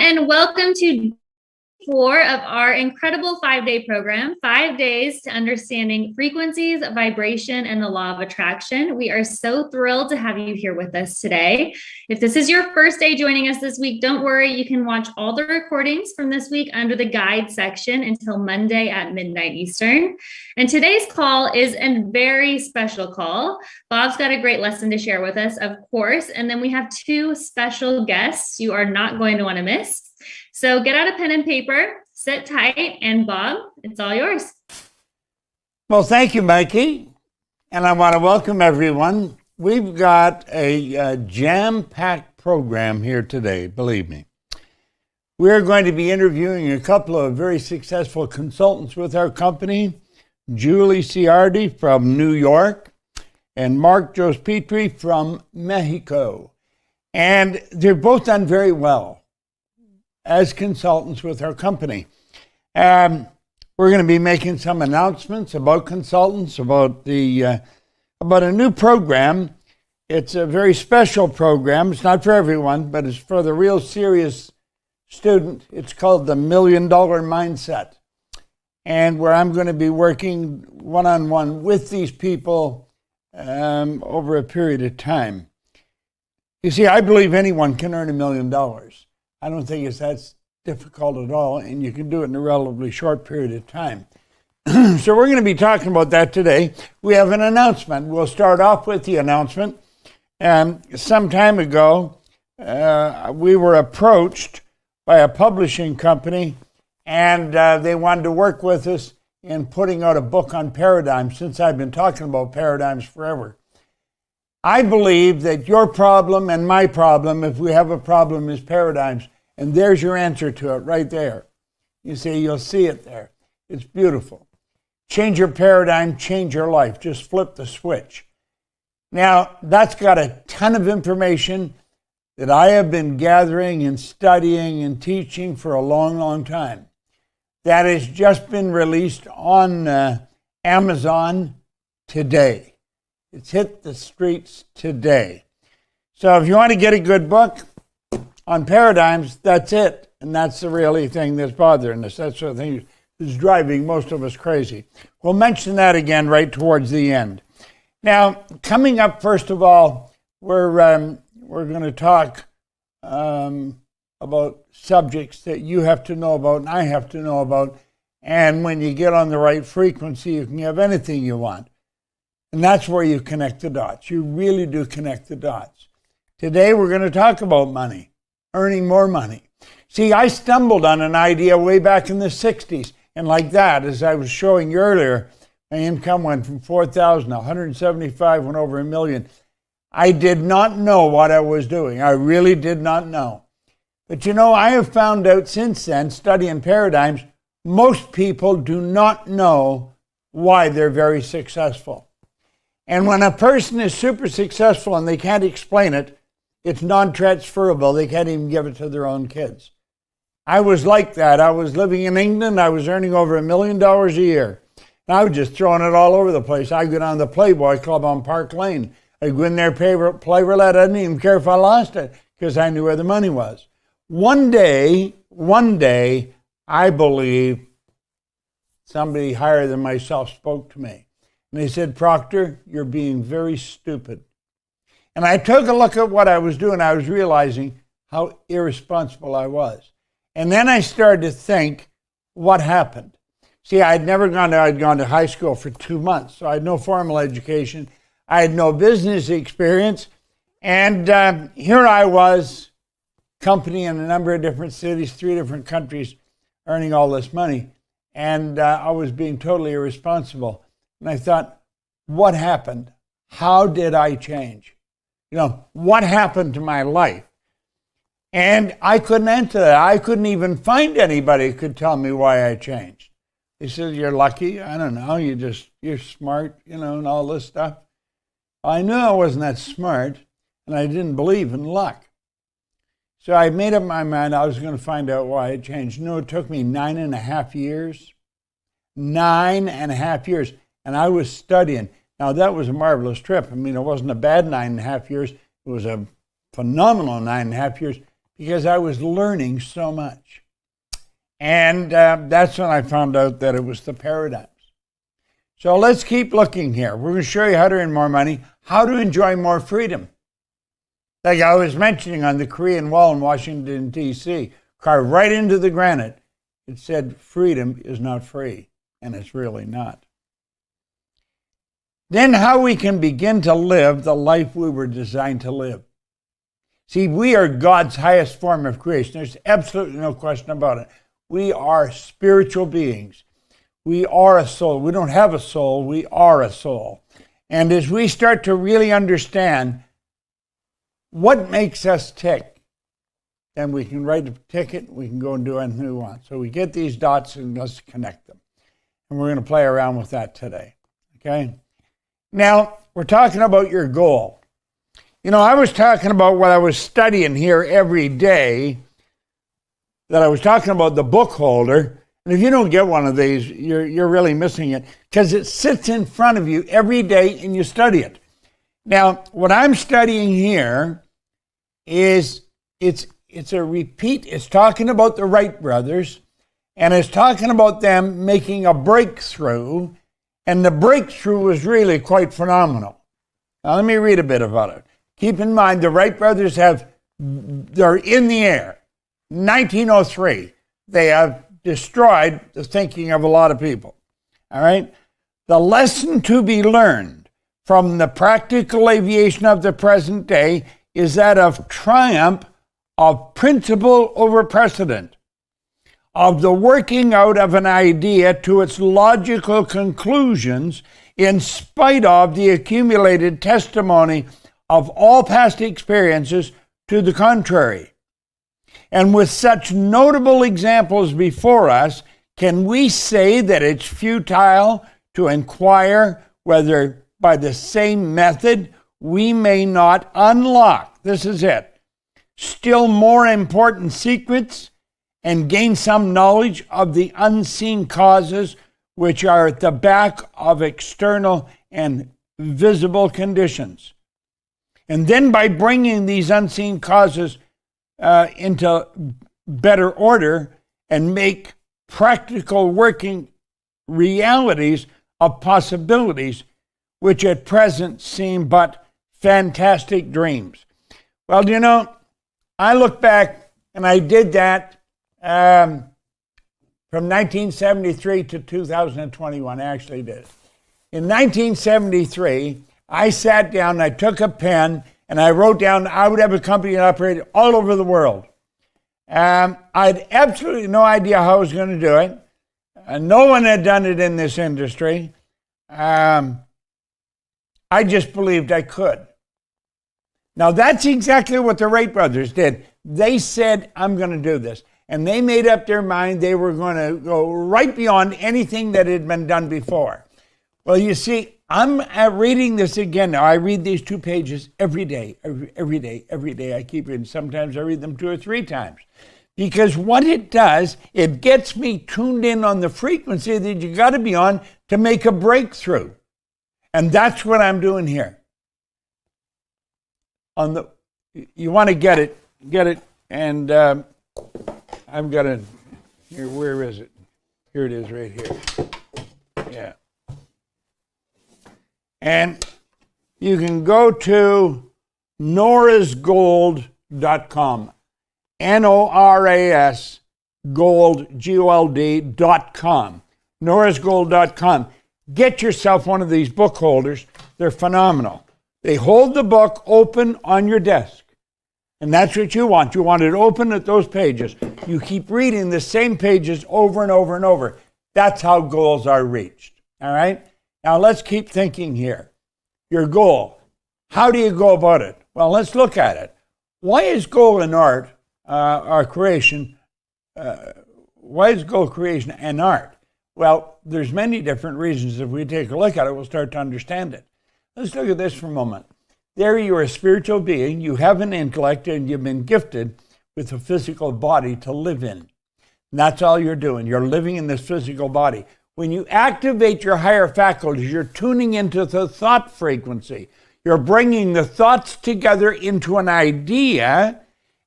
and welcome to 4 of our incredible 5-day program, 5 days to understanding frequencies, vibration, and the law of attraction. We are so thrilled to have you here with us today. If this is your first day joining us this week, don't worry, you can watch all the recordings from this week under the guide section until Monday at midnight Eastern. And today's call is a very special call. Bob's got a great lesson to share with us, of course, and then we have 2 special guests you are not going to want to miss. So get out a pen and paper, sit tight, and Bob, it's all yours. Well, thank you, Mikey. And I want to welcome everyone. We've got a jam-packed program here today, believe me. We're going to be interviewing a couple of very successful consultants with our company, Julie Ciardi from New York and Mark Jospetri from Mexico. And they've both done very well as consultants with our company. We're going to be making some announcements about consultants, about a new program. It's a very special program. It's not for everyone, but it's for the real serious student. It's called the $1 Million Mindset, and where I'm going to be working one-on-one with these people over a period of time. You see, I believe anyone can earn $1 million. I don't think it's that difficult at all, and you can do it in a relatively short period of time. So we're going to be talking about that today. We have an announcement. We'll start off with the announcement. Some time ago, we were approached by a publishing company, and they wanted to work with us in putting out a book on paradigms, since I've been talking about paradigms forever. I believe that your problem and my problem, if we have a problem, is paradigms. And there's your answer to it right there. You see, you'll see it there. It's beautiful. Change your paradigm, change your life. Just flip the switch. Now, that's got a ton of information that I have been gathering and studying and teaching for a long, long time. That has just been released on Amazon today. It's hit the streets today. So if you want to get a good book on paradigms, that's it. And that's the really thing that's bothering us. That's the thing that's driving most of us crazy. We'll mention that again right towards the end. Now, coming up, first of all, we're going to talk about subjects that you have to know about and I have to know about. And when you get on the right frequency, you can have anything you want. And that's where you connect the dots. You really do connect the dots. Today we're going to talk about money, earning more money. See, I stumbled on an idea way back in the 60s. And like that, as I was showing you earlier, my income went from 4,000, 175, went over $1 million. I did not know what I was doing. I really did not know. But you know, I have found out since then, studying paradigms, most people do not know why they're very successful. And when a person is super successful and they can't explain it, it's non-transferable. They can't even give it to their own kids. I was like that. I was living in England. I was earning over $1 million a year. And I was just throwing it all over the place. I'd go down to the Playboy Club on Park Lane. I'd go in there, play roulette. I didn't even care if I lost it because I knew where the money was. One day, I believe somebody higher than myself spoke to me. And they said, Proctor, you're being very stupid. And I took a look at what I was doing. I was realizing how irresponsible I was. And then I started to think, what happened? See, I'd gone to high school for 2 months, so I had no formal education. I had no business experience. And here I was, company in a number of different cities, 3 different countries, earning all this money. And I was being totally irresponsible. And I thought, what happened? How did I change? You know, what happened to my life? And I couldn't answer that. I couldn't even find anybody who could tell me why I changed. They said, you're lucky. I don't know. You're smart, you know, and all this stuff. I knew I wasn't that smart, and I didn't believe in luck. So I made up my mind I was going to find out why I changed. You know, it took me 9.5 years. 9.5 years. And I was studying. Now, that was a marvelous trip. I mean, it wasn't a bad 9.5 years. It was a phenomenal 9.5 years because I was learning so much. And that's when I found out that it was the paradigms. So let's keep looking here. We're going to show you how to earn more money, how to enjoy more freedom. Like I was mentioning on the Korean wall in Washington, D.C., carved right into the granite, it said, freedom is not free, and it's really not. Then how we can begin to live the life we were designed to live. See, we are God's highest form of creation. There's absolutely no question about it. We are spiritual beings. We are a soul. We don't have a soul. We are a soul. And as we start to really understand what makes us tick, then we can write a ticket. We can go and do anything we want. So we get these dots and let's connect them. And we're going to play around with that today. Okay? Now, we're talking about your goal. You know, I was talking about what I was studying here every day, that I was talking about the book holder. And if you don't get one of these, you're really missing it, because it sits in front of you every day and you study it. Now, what I'm studying here is it's a repeat. It's talking about the Wright brothers, and it's talking about them making a breakthrough, and the breakthrough was really quite phenomenal. Now, let me read a bit about it. Keep in mind, the Wright brothers they're in the air. 1903, they have destroyed the thinking of a lot of people. All right? The lesson to be learned from the practical aviation of the present day is that of triumph of principle over precedent, of the working out of an idea to its logical conclusions in spite of the accumulated testimony of all past experiences to the contrary. And with such notable examples before us, can we say that it's futile to inquire whether by the same method we may not unlock, this is it, still more important secrets and gain some knowledge of the unseen causes which are at the back of external and visible conditions? And then by bringing these unseen causes into better order and make practical working realities of possibilities which at present seem but fantastic dreams. Well, you know, I look back and I did that from 1973 to 2021. I actually did it. In 1973, I sat down, I took a pen, and I wrote down I would have a company that operated all over the world. I had absolutely no idea how I was going to do it. No one had done it in this industry. I just believed I could. Now, that's exactly what the Wright brothers did. They said, I'm going to do this. And they made up their mind they were going to go right beyond anything that had been done before. Well, you see, I'm reading this again now. I read these 2 pages every day, every day. I keep reading. Sometimes I read them 2 or 3 times. Because what it does, it gets me tuned in on the frequency that you got to be on to make a breakthrough. And that's what I'm doing here. You want to get it, and I've got it here. Where is it? Here it is, right here. Yeah. And you can go to norasgold.com, NORAS gold, GOLD.com, norasgold.com. Get yourself one of these book holders. They're phenomenal. They hold the book open on your desk. And that's what you want. You want it open at those pages. You keep reading the same pages over and over and over. That's how goals are reached. All right? Now let's keep thinking here. Your goal. How do you go about it? Well, let's look at it. Why is goal in art, our creation, why is goal creation an art? Well, there's many different reasons. If we take a look at it, we'll start to understand it. Let's look at this for a moment. There you're a spiritual being, you have an intellect, and you've been gifted with a physical body to live in. And that's all you're doing. You're living in this physical body. When you activate your higher faculties, you're tuning into the thought frequency. You're bringing the thoughts together into an idea,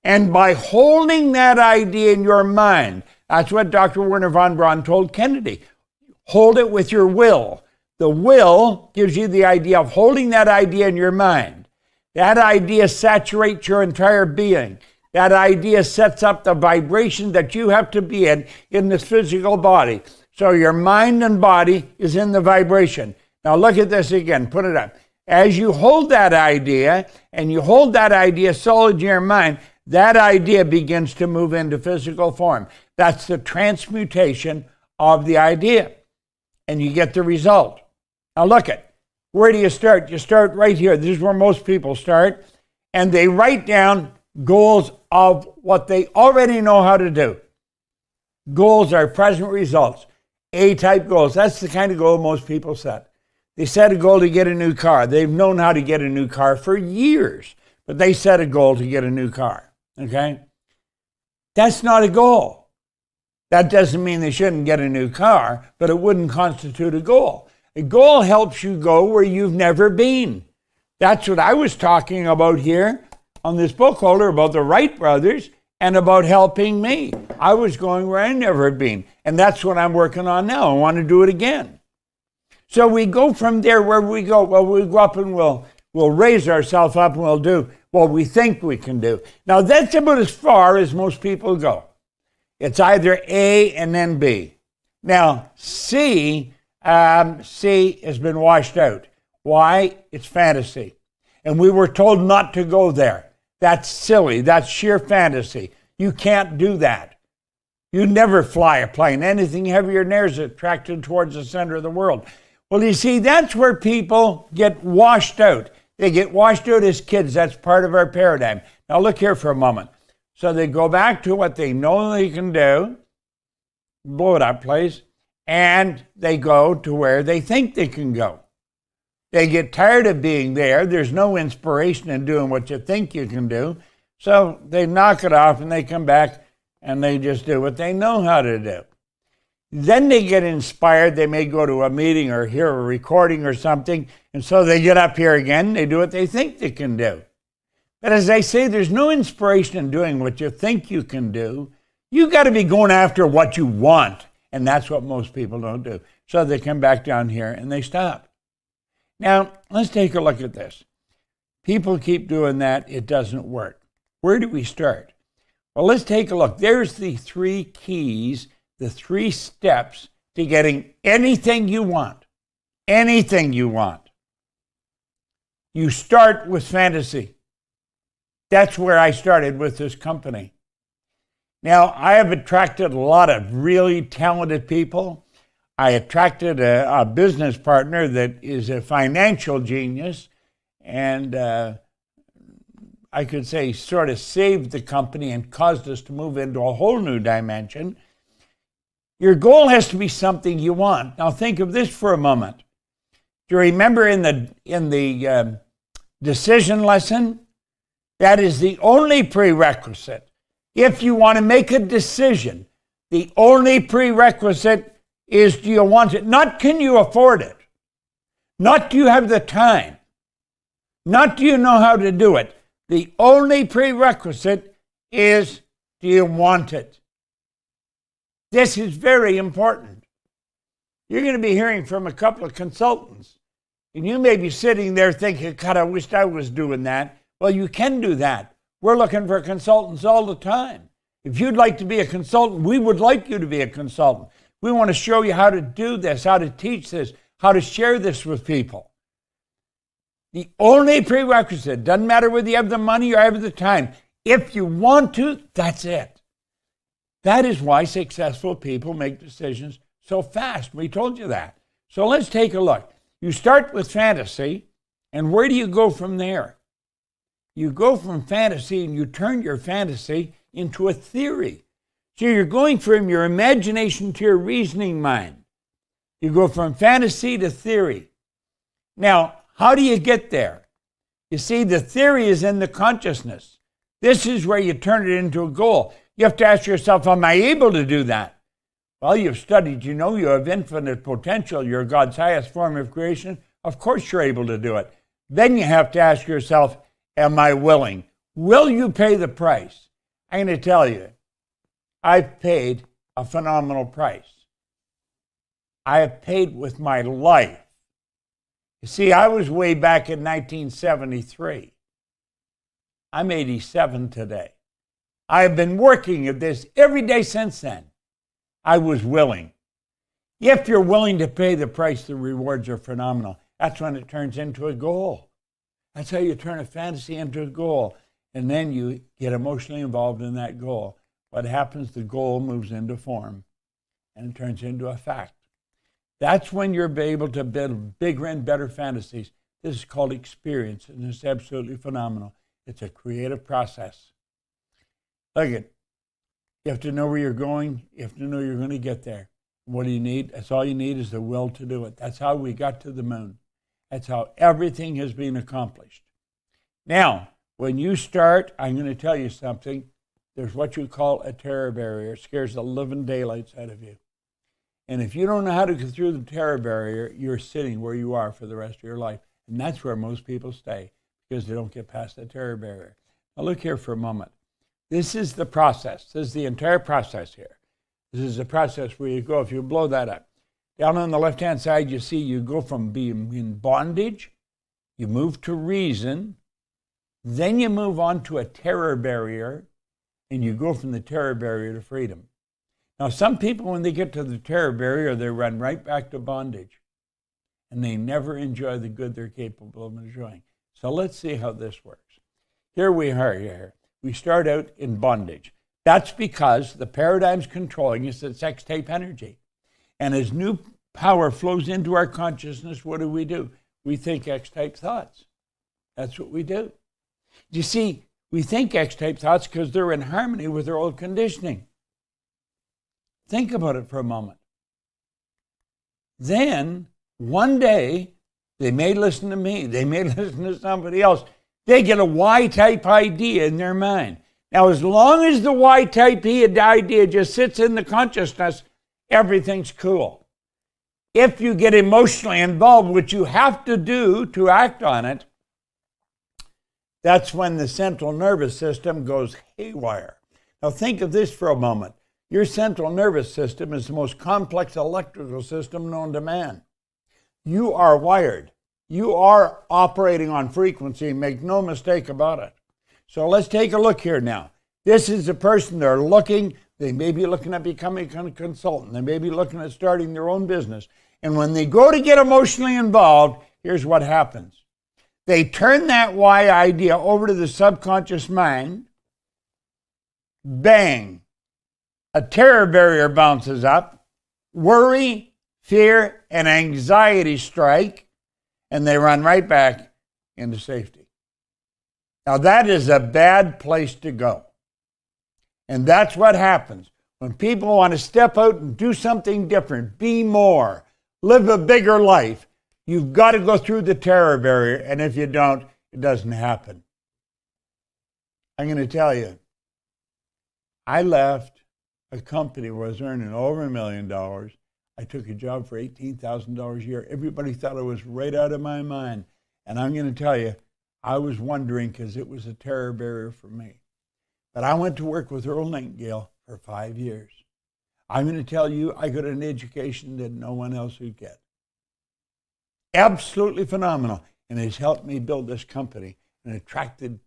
And by holding that idea in your mind, that's what Dr. Werner von Braun told Kennedy. Hold it with your will. The will gives you the idea of holding that idea in your mind. That idea saturates your entire being. That idea sets up the vibration that you have to be in this physical body. So your mind and body is in the vibration. Now look at this again. Put it up. As you hold that idea, and you hold that idea solid in your mind, that idea begins to move into physical form. That's the transmutation of the idea. And you get the result. Now look at, where do you start? You start right here. This is where most people start. And they write down goals of what they already know how to do. Goals are present results. A-type goals. That's the kind of goal most people set. They set a goal to get a new car. They've known how to get a new car for years, but they set a goal to get a new car. Okay? That's not a goal. That doesn't mean they shouldn't get a new car, but it wouldn't constitute a goal. A goal helps you go where you've never been. That's what I was talking about here on this book holder about the Wright brothers and about helping me. I was going where I never had been, and that's what I'm working on now. I want to do it again. So we go from there. Where we go? Well, we go up and we'll raise ourselves up and we'll do what we think we can do. Now, that's about as far as most people go. It's either A and then B. Now, C has been washed out. Why? It's fantasy. And we were told not to go there. That's silly. That's sheer fantasy. You can't do that. You never fly a plane. Anything heavier than air is attracted towards the center of the world. Well, you see, that's where people get washed out. They get washed out as kids. That's part of our paradigm. Now look here for a moment. So they go back to what they know they can do, blow it up, please, and they go to where they think they can go. They get tired of being there. There's no inspiration in doing what you think you can do. So they knock it off and they come back and they just do what they know how to do. Then they get inspired. They may go to a meeting or hear a recording or something. And so they get up here again. They do what they think they can do. But as I say, there's no inspiration in doing what you think you can do. You got to be going after what you want. And that's what most people don't do. So they come back down here and they stop. Now, let's take a look at this. People keep doing that. It doesn't work. Where do we start? Well, let's take a look. There's the 3 keys, the 3 steps to getting anything you want. Anything you want. You start with fantasy. That's where I started with this company. Now, I have attracted a lot of really talented people. I attracted a business partner that is a financial genius, and I could say sort of saved the company and caused us to move into a whole new dimension. Your goal has to be something you want. Now think of this for a moment. Do you remember in the decision lesson? That is the only prerequisite. If you want to make a decision, the only prerequisite is, do you want it? Not can you afford it. Not do you have the time. Not do you know how to do it. The only prerequisite is, do you want it? This is very important. You're going to be hearing from a couple of consultants, and you may be sitting there thinking, God, I wished I was doing that. Well, you can do that. We're looking for consultants all the time. If you'd like to be a consultant, we would like you to be a consultant. We want to show you how to do this, how to teach this, how to share this with people. The only prerequisite, doesn't matter whether you have the money or have the time, if you want to, that's it. That is why successful people make decisions so fast. We told you that. So let's take a look. You start with fantasy, and where do you go from there? You go from fantasy and you turn your fantasy into a theory. So you're going from your imagination to your reasoning mind. You go from fantasy to theory. Now, how do you get there? You see, the theory is in the consciousness. This is where you turn it into a goal. You have to ask yourself, am I able to do that? Well, you've studied, you know you have infinite potential. You're God's highest form of creation. Of course you're able to do it. Then you have to ask yourself, am I willing? Will you pay the price? I'm going to tell you, I've paid a phenomenal price. I have paid with my life. You see, I was way back in 1973. I'm 87 today. I have been working at this every day since then. I was willing. If you're willing to pay the price, the rewards are phenomenal. That's when it turns into a goal. That's how you turn a fantasy into a goal. And then you get emotionally involved in that goal. What happens, the goal moves into form and it turns into a fact. That's when you're able to build bigger and better fantasies. This is called experience, and it's absolutely phenomenal. It's a creative process. Look it. You have to know where you're going. You have to know you're going to get there. What do you need? That's all you need is the will to do it. That's how we got to the moon. That's how everything has been accomplished. Now, when you start, I'm going to tell you something. There's what you call a terror barrier. It scares the living daylights out of you. And if you don't know how to get through the terror barrier, you're sitting where you are for the rest of your life. And that's where most people stay, because they don't get past the terror barrier. Now look here for a moment. This is the process. This is the entire process here. This is the process where you go. If you blow that up, down on the left-hand side, you see you go from being in bondage, you move to reason, then you move on to a terror barrier, and you go from the terror barrier to freedom. Now, some people, when they get to the terror barrier, they run right back to bondage, and they never enjoy the good they're capable of enjoying. So let's see how this works. Here we are here. We start out in bondage. That's because the paradigm's controlling us. It's X-type energy. And as new power flows into our consciousness, what do? We think X-type thoughts. That's what we do. You see, we think X-type thoughts because they're in harmony with our old conditioning. Think about it for a moment. Then, one day, they may listen to me. They may listen to somebody else. They get a Y-type idea in their mind. Now, as long as the Y-type idea just sits in the consciousness, everything's cool. If you get emotionally involved, which you have to do to act on it, that's when the central nervous system goes haywire. Now, think of this for a moment. Your central nervous system is the most complex electrical system known to man. You are wired. You are operating on frequency. Make no mistake about it. So let's take a look here now. This is a person they're looking. They may be looking at becoming a consultant. They may be looking at starting their own business. And when they go to get emotionally involved, here's what happens. They turn that why idea over to the subconscious mind. Bang. A terror barrier bounces up, worry, fear, and anxiety strike, and they run right back into safety. Now that is a bad place to go. And that's what happens when people want to step out and do something different, be more, live a bigger life. You've got to go through the terror barrier, and if you don't, it doesn't happen. I'm going to tell you, I left a company where I was earning over $1 million. I took a job for $18,000 a year. Everybody thought I was right out of my mind. And I'm going to tell you, I was wondering because it was a terror barrier for me. But I went to work with Earl Nightingale for 5 years. I'm going to tell you, I got an education that no one else would get. Absolutely phenomenal. And it's helped me build this company and attracted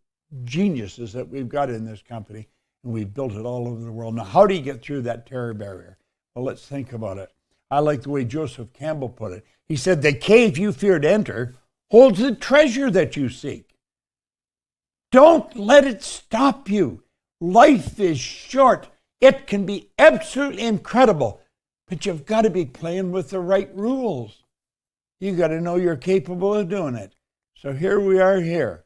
geniuses that we've got in this company. And we've built it all over the world. Now, how do you get through that terror barrier? Well, let's think about it. I like the way Joseph Campbell put it. He said, the cave you fear to enter holds the treasure that you seek. Don't let it stop you. Life is short. It can be absolutely incredible, but you've got to be playing with the right rules. You got to know you're capable of doing it. So here we are here.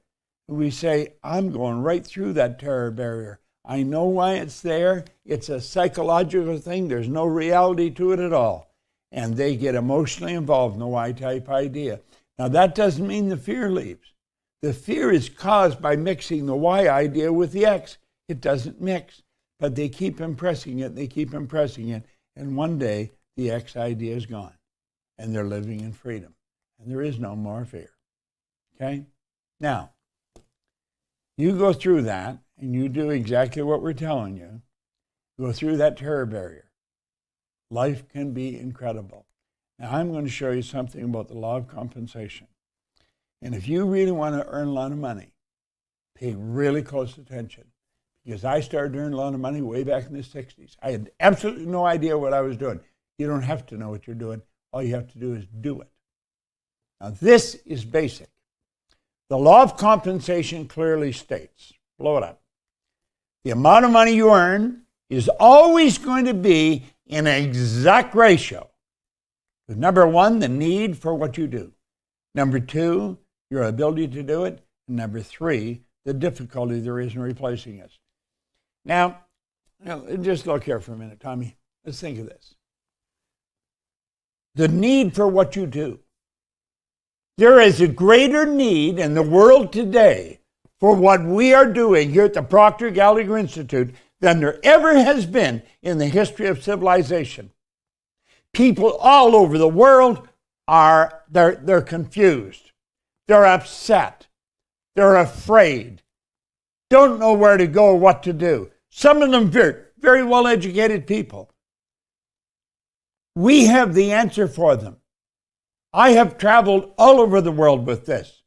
We say, I'm going right through that terror barrier. I know why it's there. It's a psychological thing. There's no reality to it at all. And they get emotionally involved in the Y-type idea. Now, that doesn't mean the fear leaves. The fear is caused by mixing the Y idea with the X. It doesn't mix, but they keep impressing it. They keep impressing it. And one day, the X idea is gone. And they're living in freedom. And there is no more fear. Okay? Now, you go through that, and you do exactly what we're telling you, go through that terror barrier, life can be incredible. Now, I'm going to show you something about the law of compensation. And if you really want to earn a lot of money, pay really close attention. Because I started earning a lot of money way back in the 60s. I had absolutely no idea what I was doing. You don't have to know what you're doing. All you have to do is do it. Now, this is basic. The law of compensation clearly states, blow it up, the amount of money you earn is always going to be in an exact ratio with number one, the need for what you do. Number two, your ability to do it. And number three, the difficulty there is in replacing it. Now, just look here for a minute, Tommy. Let's think of this. The need for what you do. There is a greater need in the world today for what we are doing here at the Proctor Gallagher Institute than there ever has been in the history of civilization. People all over the world they're confused. They're upset. They're afraid. Don't know where to go or what to do. Some of them very, very well-educated people. We have the answer for them. I have traveled all over the world with this.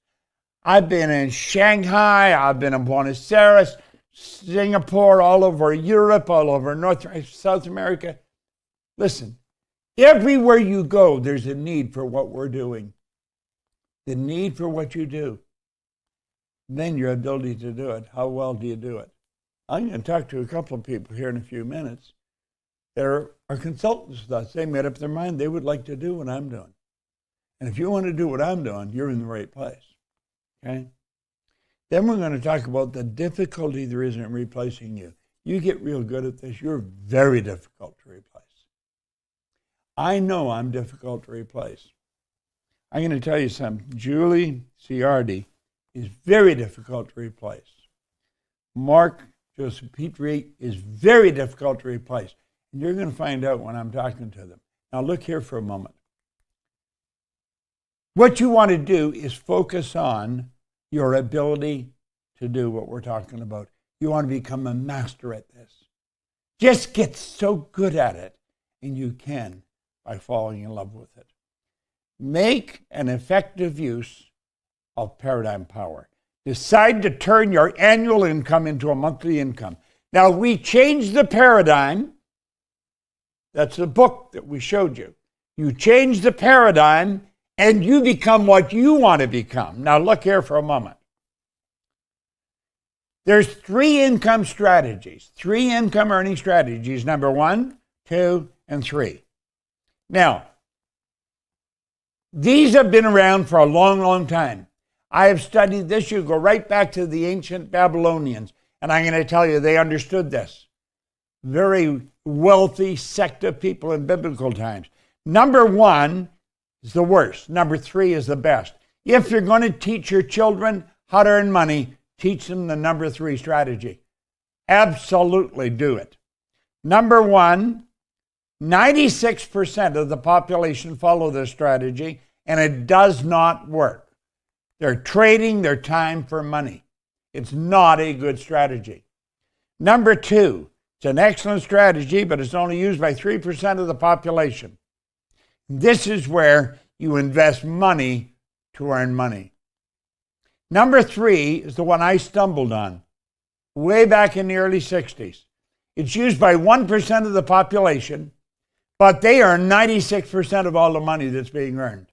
I've been in Shanghai, I've been in Buenos Aires, Singapore, all over Europe, all over South America. Listen, everywhere you go, there's a need for what we're doing. The need for what you do. Then your ability to do it. How well do you do it? I'm going to talk to a couple of people here in a few minutes that are consultants with us. They made up their mind they would like to do what I'm doing. And if you want to do what I'm doing, you're in the right place. Okay? Then we're going to talk about the difficulty there is in replacing you. You get real good at this, you're very difficult to replace. I know I'm difficult to replace. I'm going to tell you something. Julie Ciardi is very difficult to replace. Mark Joseph Petrie is very difficult to replace. And you're going to find out when I'm talking to them. Now look here for a moment. What you want to do is focus on your ability to do what we're talking about. You want to become a master at this. Just get so good at it, and you can by falling in love with it. Make an effective use of paradigm power. Decide to turn your annual income into a monthly income. Now, we changed the paradigm. That's the book that we showed you. You change the paradigm, and you become what you want to become. Now, look here for a moment. There's three income strategies, three income earning strategies, number 1, 2, and 3. Now, these have been around for a long, long time. I have studied this. You go right back to the ancient Babylonians, and I'm going to tell you they understood this. Very wealthy sect of people in biblical times. Number 1 is the worst. Number 3 is the best. If you're going to teach your children how to earn money, teach them the number 3 strategy. Absolutely do it. Number 1, 96% of the population follow this strategy, and it does not work. They're trading their time for money. It's not a good strategy. Number 2, it's an excellent strategy, but it's only used by 3% of the population. This is where you invest money to earn money. Number 3 is the one I stumbled on way back in the early 60s. It's used by 1% of the population, but they earn 96% of all the money that's being earned.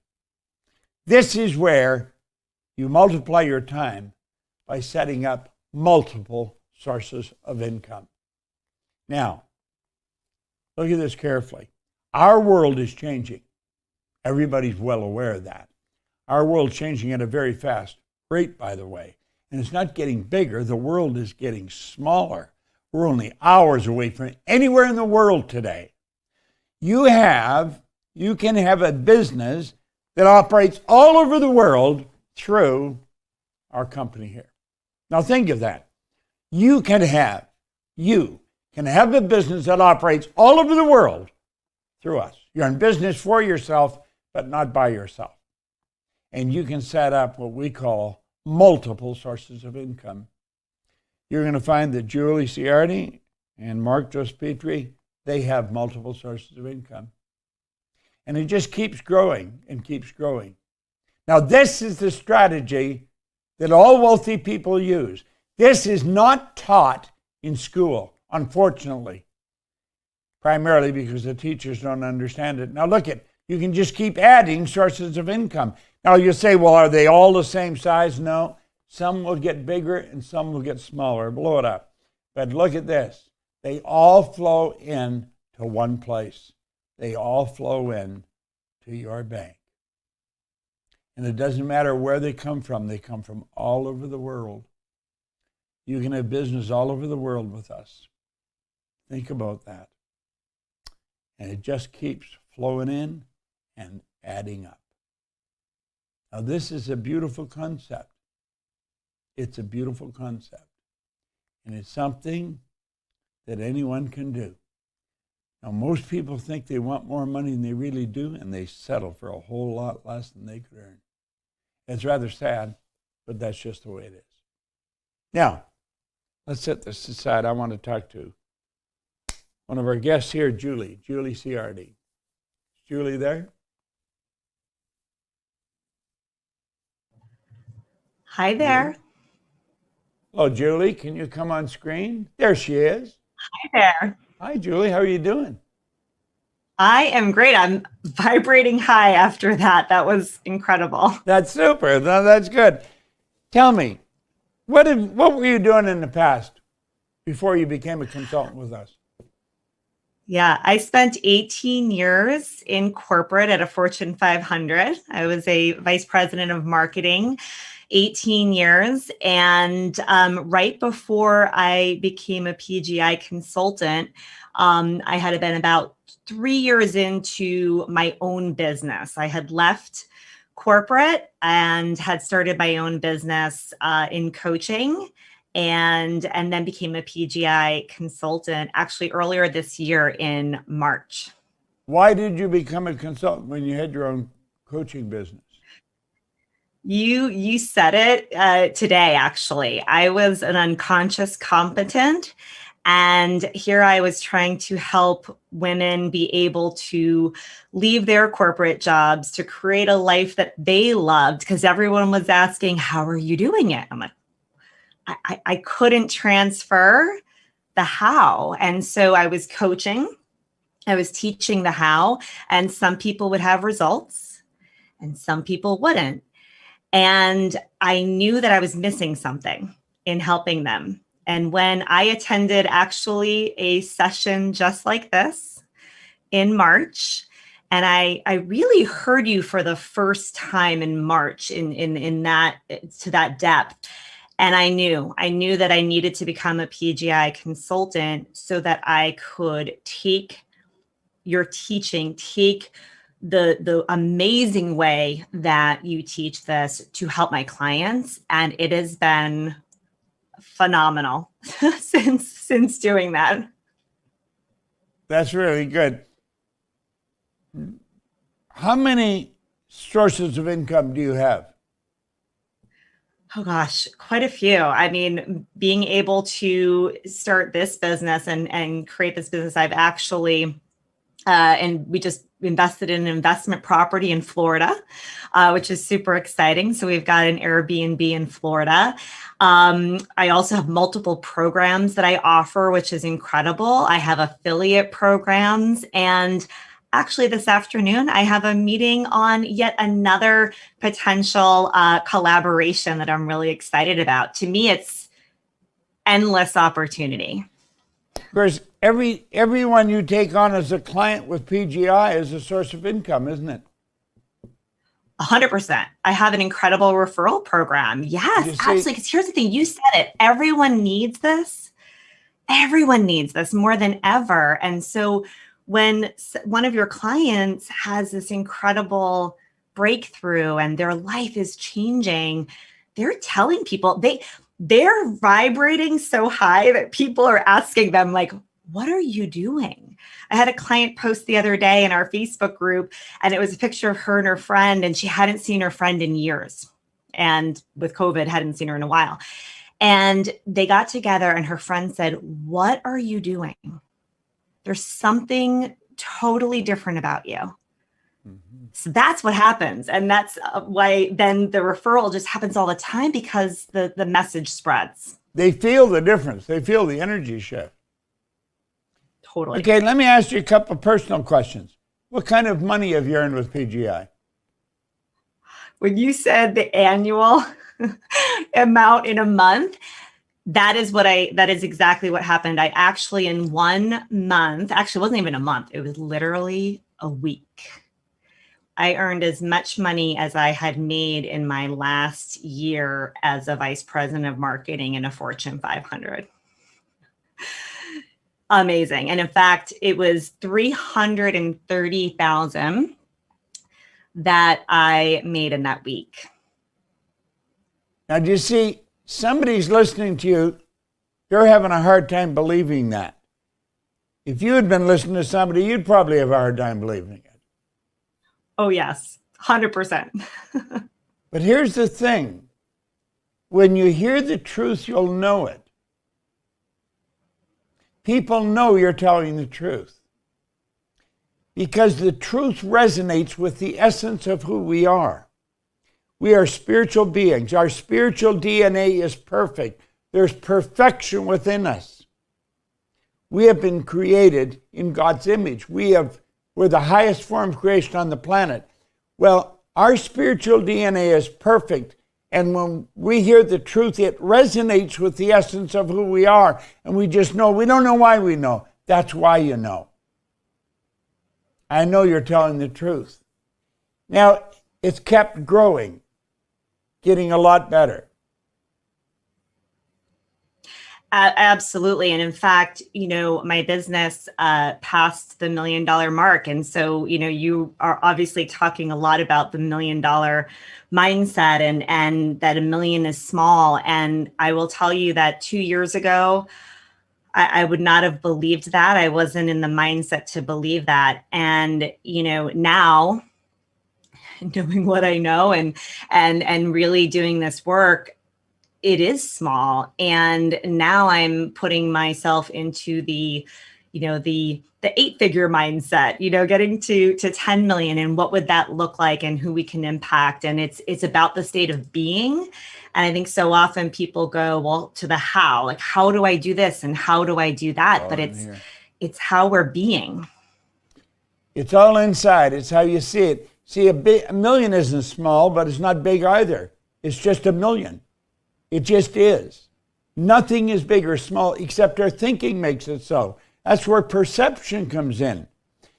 This is where you multiply your time by setting up multiple sources of income. Now, look at this carefully. Our world is changing. Everybody's well aware of that. Our world's changing at a very fast rate, by the way. And it's not getting bigger. The world is getting smaller. We're only hours away from anywhere in the world today. You can have a business that operates all over the world through our company here. Now think of that. You can have a business that operates all over the world through us. You're in business for yourself, but not by yourself. And you can set up what we call multiple sources of income. you're going to find that Julie Ciardi and Mark Jospetri, they have multiple sources of income. And it just keeps growing and keeps growing. Now, this is the strategy that all wealthy people use. This is not taught in school, unfortunately, primarily because the teachers don't understand it. Now, look at, you can just keep adding sources of income. Now, you say, well, are they all the same size? No. Some will get bigger and some will get smaller. Blow it up. But look at this. They all flow in to one place. They all flow in to your bank. And it doesn't matter where they come from all over the world. You can have business all over the world with us. Think about that. And it just keeps flowing in and adding up. Now, this is a beautiful concept. It's a beautiful concept. And it's something that anyone can do. Now, most people think they want more money than they really do, and they settle for a whole lot less than they could earn. It's rather sad, but that's just the way it is. Now, let's set this aside. I want to talk to one of our guests here, Julie Ciardi. Is Julie there? Hi there. Hello, Julie. Can you come on screen? There she is. Hi there. Hi, Julie. How are you doing? I am great. I'm vibrating high after that. That was incredible. That's super. That's good. Tell me, what were you doing in the past before you became a consultant with us? Yeah, I spent 18 years in corporate at a Fortune 500. I was a vice president of marketing, 18 years. And right before I became a PGI consultant, I had been about 3 years into my own business. I had left corporate and had started my own business in coaching and then became a PGI consultant actually earlier this year in March. Why did you become a consultant when you had your own coaching business? You said it today, actually. I was an unconscious competent. And here I was trying to help women be able to leave their corporate jobs to create a life that they loved, because everyone was asking, how are you doing it? I'm like, I couldn't transfer the how. And so I was coaching, I was teaching the how, and some people would have results and some people wouldn't. And I knew that I was missing something in helping them. And when I attended actually a session just like this in March, and I really heard you for the first time in March in that, to that depth. And I knew that I needed to become a PGI consultant so that I could take your teaching, take the amazing way that you teach this to help my clients. And it has been phenomenal since doing that. That's really good. How many sources of income do you have? Oh gosh, quite a few. I mean, being able to start this business and create this business, I've actually, and we just invested in an investment property in Florida, which is super exciting. So we've got an Airbnb in Florida. I also have multiple programs that I offer, which is incredible. I have affiliate programs, and actually this afternoon, I have a meeting on yet another potential collaboration that I'm really excited about. To me, it's endless opportunity. Of course, everyone you take on as a client with PGI is a source of income, isn't it? 100%. I have an incredible referral program. Yes, absolutely. Because here's the thing, you said it. Everyone needs this. Everyone needs this more than ever. And so when one of your clients has this incredible breakthrough and their life is changing, they're telling people, they're vibrating so high that people are asking them, like, what are you doing? I had a client post the other day in our Facebook group, and it was a picture of her and her friend, and she hadn't seen her friend in years. And with COVID, hadn't seen her in a while. And they got together and her friend said, "What are you doing? There's something totally different about you." So that's what happens. And that's why then the referral just happens all the time, because the message spreads. They feel the difference. They feel the energy shift. Totally. Okay, let me ask you a couple of personal questions. What kind of money have you earned with PGI? When you said the annual amount in a month, that is exactly what happened. I actually, in 1 month, actually it wasn't even a month, it was literally a week, I earned as much money as I had made in my last year as a vice president of marketing in a Fortune 500. Amazing. And in fact, it was 330,000 that I made in that week. Now, do you see, somebody's listening to you, they're having a hard time believing that. If you had been listening to somebody, you'd probably have a hard time believing it. Oh, yes, 100%. But here's the thing. When you hear the truth, you'll know it. People know you're telling the truth, because the truth resonates with the essence of who we are. We are spiritual beings. Our spiritual DNA is perfect. There's perfection within us. We have been created in God's image. We're the highest form of creation on the planet. Well, our spiritual DNA is perfect. And when we hear the truth, it resonates with the essence of who we are. And we just know. We don't know why we know. That's why you know. I know you're telling the truth. Now, it's kept growing, getting a lot better. Absolutely. And in fact, my business passed the $1 million mark. And so, you are obviously talking a lot about the $1 million mindset, and that 1 million is small. And I will tell you that 2 years ago, I would not have believed that. I wasn't in the mindset to believe that. And, now, knowing what I know and really doing this work, it is small. And now I'm putting myself into the 8-figure mindset, getting to 10 million, and what would that look like and who we can impact. And it's about the state of being. And I think so often people go, well, to the how, like, how do I do this? And how do I do that? But it's how we're being. It's all inside. It's how you see it. See, a million isn't small, but it's not big either. It's just 1 million. It just is. Nothing is big or small except our thinking makes it so. That's where perception comes in.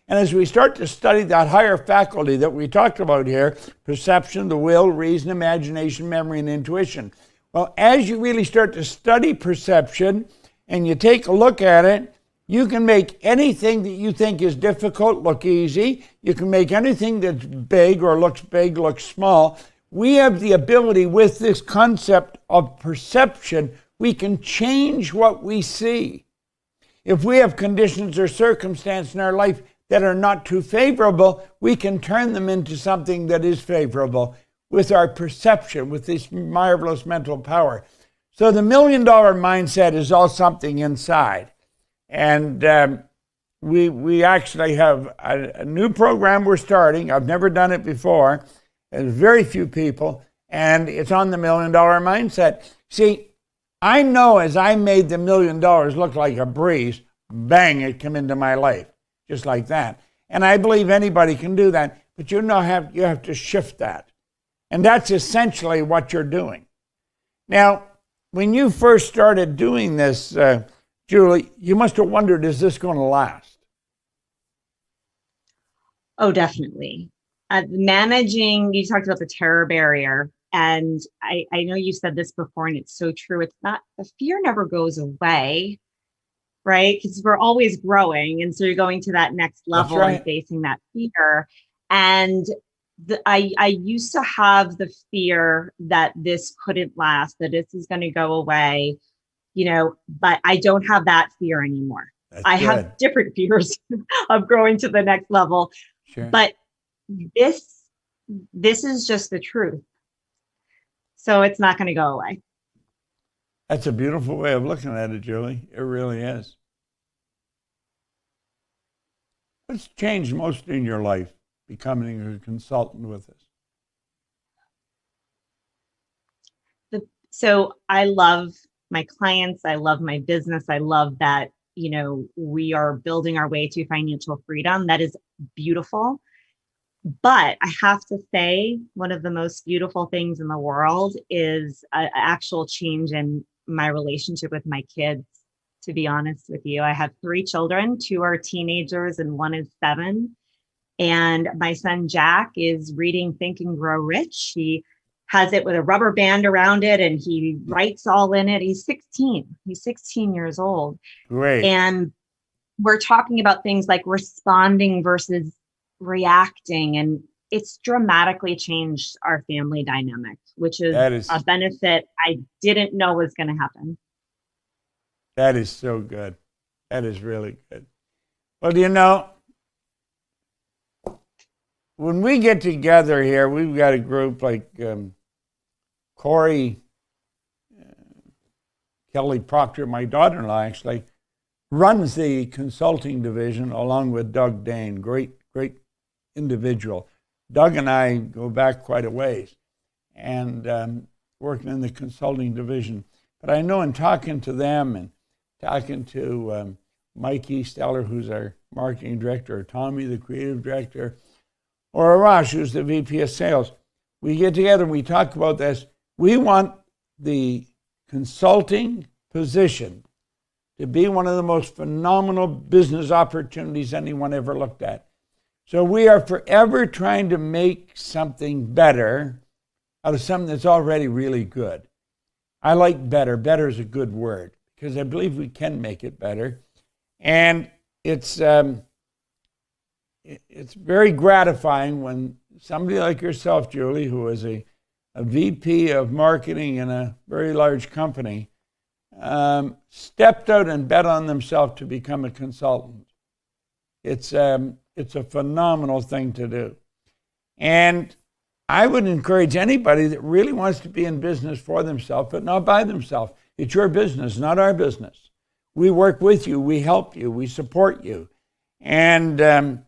And as we start to study that higher faculty that we talked about here, perception, the will, reason, imagination, memory, and intuition. Well, as you really start to study perception and you take a look at it, you can make anything that you think is difficult look easy. You can make anything that's big or looks big look small. We have the ability with this concept of perception, we can change what we see. If we have conditions or circumstances in our life that are not too favorable, we can turn them into something that is favorable with our perception, with this marvelous mental power. So the $1 million mindset is all something inside. And we actually have a new program we're starting. I've never done it before. There's very few people, and it's on the $1 million mindset. See, I know as I made the $1 million look like a breeze, bang, it came into my life, just like that. And I believe anybody can do that, but you have to shift that. And that's essentially what you're doing. Now, when you first started doing this, Julie, you must have wondered, is this going to last? Oh, definitely. Managing, you talked about the terror barrier. And I know you said this before, and it's so true. It's not, the fear never goes away, right? Because we're always growing. And so you're going to that next level and facing that fear. And I used to have the fear that this couldn't last, that this is going to go away, but I don't have that fear anymore. I have different fears of growing to the next level. Sure. But this is just the truth. So it's not going to go away. That's a beautiful way of looking at it, Julie. It really is. What's changed most in your life becoming a consultant with us? So I love my clients. I love my business. I love that, we are building our way to financial freedom. That is beautiful. But I have to say, one of the most beautiful things in the world is an actual change in my relationship with my kids. To be honest with you, I have 3 children. 2 are teenagers and 1 is 7. And my son, Jack, is reading Think and Grow Rich. He has it with a rubber band around it and he writes all in it. He's 16. He's 16 years old. Great. And we're talking about things like responding versus reacting. And it's dramatically changed our family dynamic, which is a benefit I didn't know was going to happen. That is so good. That is really good. Well, when we get together here, we've got a group like Corey, Kelly Proctor, my daughter-in-law actually, runs the consulting division along with Doug Dane, great individual. Doug and I go back quite a ways and working in the consulting division. But I know in talking to them and talking to Mikey Steller, who's our marketing director, or Tommy, the creative director, or Arash, who's the VP of sales, we get together and we talk about this. We want the consulting position to be one of the most phenomenal business opportunities anyone ever looked at. So we are forever trying to make something better out of something that's already really good. I like better. Better is a good word because I believe we can make it better. And it's very gratifying when somebody like yourself, Julie, who is a VP of marketing in a very large company, stepped out and bet on themselves to become a consultant. It's a phenomenal thing to do. And I would encourage anybody that really wants to be in business for themselves, but not by themselves. It's your business, not our business. We work with you, we help you, we support you. And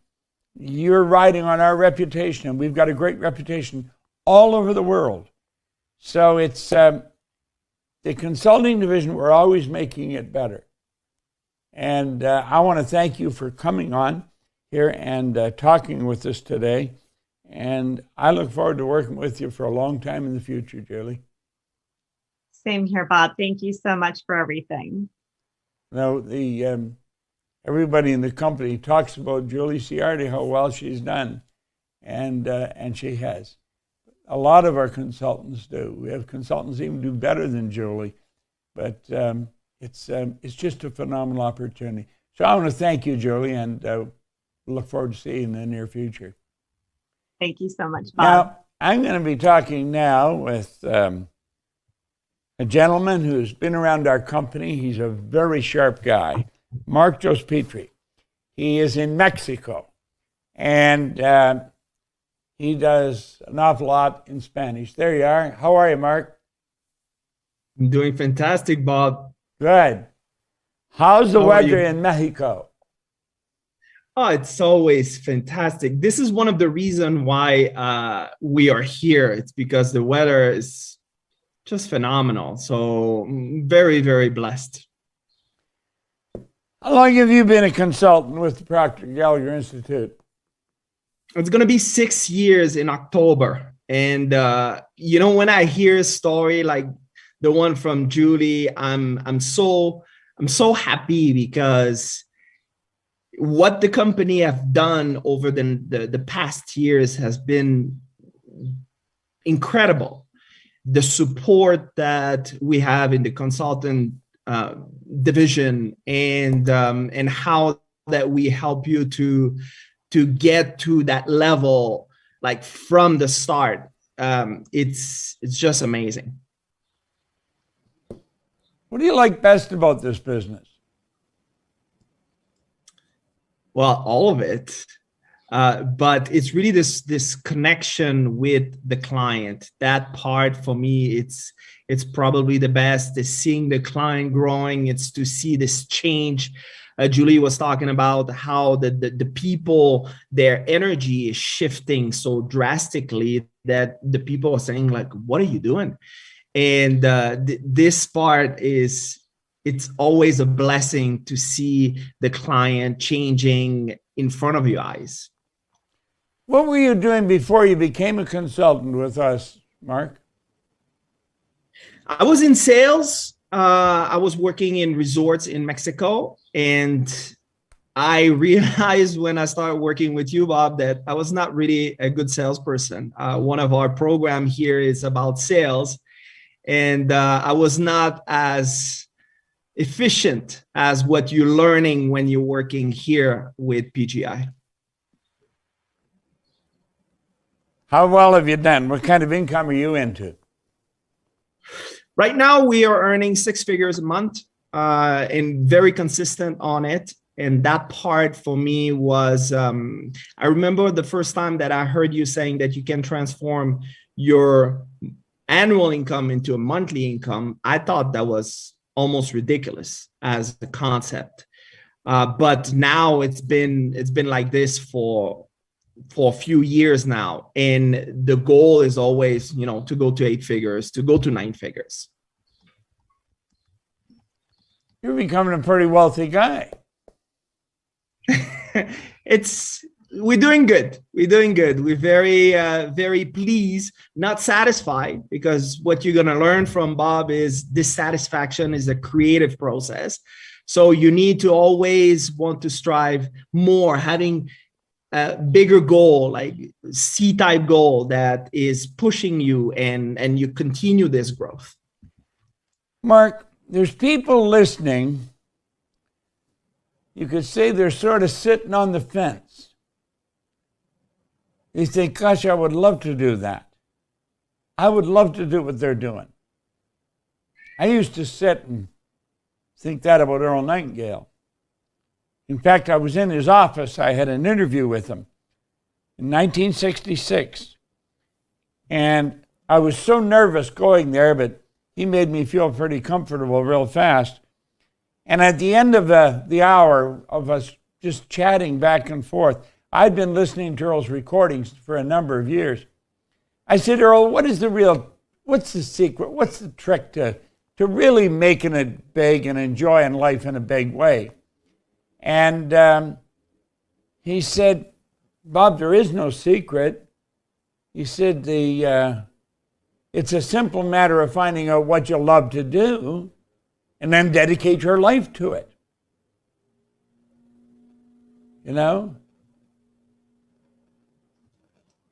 you're riding on our reputation, and we've got a great reputation all over the world. So it's the consulting division, we're always making it better. And I want to thank you for coming on here and talking with us today. And I look forward to working with you for a long time in the future, Julie. Same here, Bob. Thank you so much for everything. Now, everybody in the company talks about Julie Ciardi, how well she's done, and she has. A lot of our consultants do. We have consultants even do better than Julie, but it's just a phenomenal opportunity. So I want to thank you, Julie, and look forward to seeing you in the near future. Thank you so much, Bob. Now, I'm going to be talking now with a gentleman who's been around our company. He's a very sharp guy, Mark Jospetri. He is in Mexico, and he does an awful lot in Spanish. There you are. How are you, Mark? I'm doing fantastic, Bob. Good. How's the weather in Mexico? Oh, it's always fantastic. This is one of the reasons why we are here. It's because the weather is just phenomenal. So very, very blessed. How long have you been a consultant with the Proctor Gallagher Institute? It's going to be 6 years in October. And, when I hear a story like the one from Julie, I'm so happy because what the company have done over the past years has been incredible. The support that we have in the consultant division and how that we help you to get to that level, like from the start. It's just amazing. What do you like best about this business? Well, all of it. But it's really this connection with the client. That part for me, it's probably the best, is seeing the client growing. It's to see this change. Julie was talking about how the people, their energy is shifting so drastically that the people are saying like, what are you doing? And this part is, it's always a blessing to see the client changing in front of your eyes. What were you doing before you became a consultant with us, Mark? I was in sales. I was working in resorts in Mexico, and I realized when I started working with you, Bob, that I was not really a good salesperson. One of our program here is about sales, and I was not as efficient as what you're learning when you're working here with PGI. How well have you done? What kind of income are you into? Right now, we are earning 6 figures a month and very consistent on it. And that part for me was, I remember the first time that I heard you saying that you can transform your annual income into a monthly income. I thought that was almost ridiculous as a concept. But now it's been like this for a few years now. And the goal is always, to go to 8 figures, to go to 9 figures. You're becoming a pretty wealthy guy. We're doing good. We're doing good. We're very pleased, not satisfied, because what you're going to learn from Bob is dissatisfaction is a creative process. So you need to always want to strive more, having a bigger goal, like C-type goal that is pushing you, and you continue this growth. Mark, there's people listening. You could say they're sort of sitting on the fence. They think, gosh, I would love to do that. I would love to do what they're doing. I used to sit and think that about Earl Nightingale. In fact, I was in his office. I had an interview with him in 1966. And I was so nervous going there, but he made me feel pretty comfortable real fast. And at the end of the hour of us just chatting back and forth, I'd been listening to Earl's recordings for a number of years. I said, Earl, what's the secret? What's the trick to really making it big and enjoying life in a big way? And he said, Bob, there is no secret. He said, it's a simple matter of finding out what you love to do and then dedicate your life to it.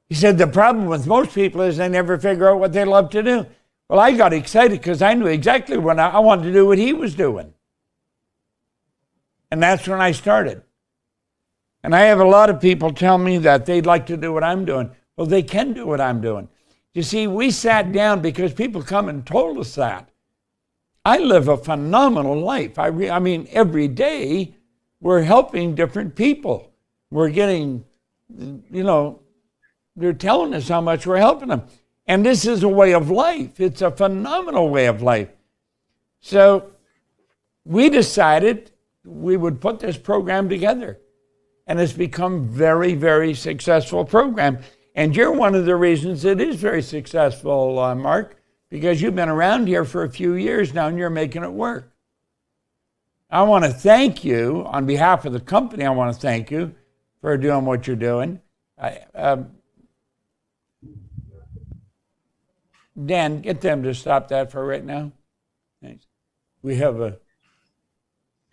He said, the problem with most people is they never figure out what they love to do. Well, I got excited because I knew exactly what I wanted to do, what he was doing. And that's when I started. And I have a lot of people tell me that they'd like to do what I'm doing. Well, they can do what I'm doing. You see, we sat down because people come and told us that. I live a phenomenal life. I mean, every day we're helping different people. We're getting, they're telling us how much we're helping them. And this is a way of life. It's a phenomenal way of life. So we decided we would put this program together. And it's become very, very successful program. And you're one of the reasons it is very successful, Mark, because you've been around here for a few years now and you're making it work. I want to thank you, on behalf of the company, I want to thank you for doing what you're doing. Dan, get them to stop that for right now. Thanks. We have